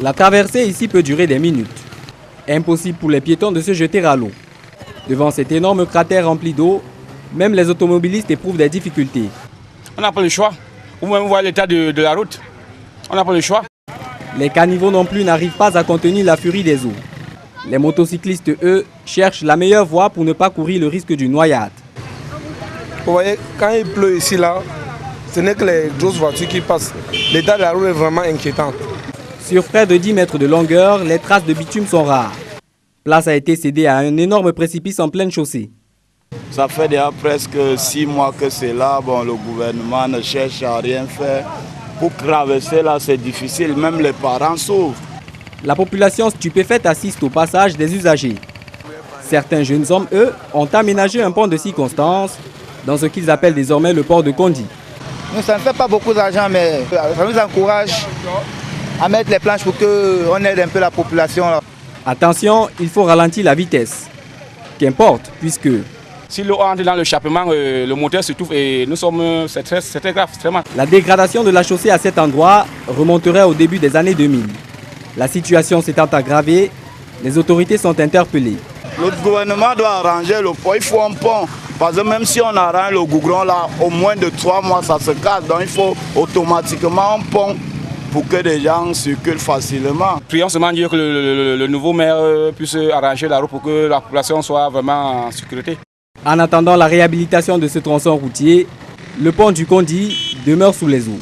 La traversée ici peut durer des minutes. Impossible pour les piétons de se jeter à l'eau. Devant cet énorme cratère rempli d'eau, même les automobilistes éprouvent des difficultés. On n'a pas le choix. Vous même voyez l'état de la route. On n'a pas le choix. Les caniveaux non plus n'arrivent pas à contenir la furie des eaux. Les motocyclistes, eux, cherchent la meilleure voie pour ne pas courir le risque d'une noyade. Vous voyez, quand il pleut ici, là, ce n'est que les grosses voitures qui passent. L'état de la route est vraiment inquiétant. Sur près de 10 mètres de longueur, les traces de bitume sont rares. Place a été cédée à un énorme précipice en pleine chaussée. Ça fait déjà presque 6 mois que c'est là. Bon, le gouvernement ne cherche à rien faire. Pour traverser là, c'est difficile. Même les parents souffrent. La population stupéfaite assiste au passage des usagers. Certains jeunes hommes, eux, ont aménagé un pont de circonstance dans ce qu'ils appellent désormais le port de Kondi. Nous, ça ne fait pas beaucoup d'argent, mais ça nous encourage à mettre les planches pour qu'on aide un peu la population. Là. Attention, il faut ralentir la vitesse. Qu'importe, puisque... Si l'eau entre dans l'échappement, le moteur se trouve et nous sommes... C'est très grave, c'est très mal. La dégradation de la chaussée à cet endroit remonterait au début des années 2000. La situation s'étant aggravée, les autorités sont interpellées. Le gouvernement doit arranger le pont. Il faut un pont. Parce que même si on arrange le goudron là, au moins de 3 mois, ça se casse. Donc il faut automatiquement un pont pour que les gens circulent facilement. Prions seulement Dieu que le nouveau maire puisse arranger la route pour que la population soit vraiment en sécurité. En attendant la réhabilitation de ce tronçon routier, le pont du Kondi demeure sous les eaux.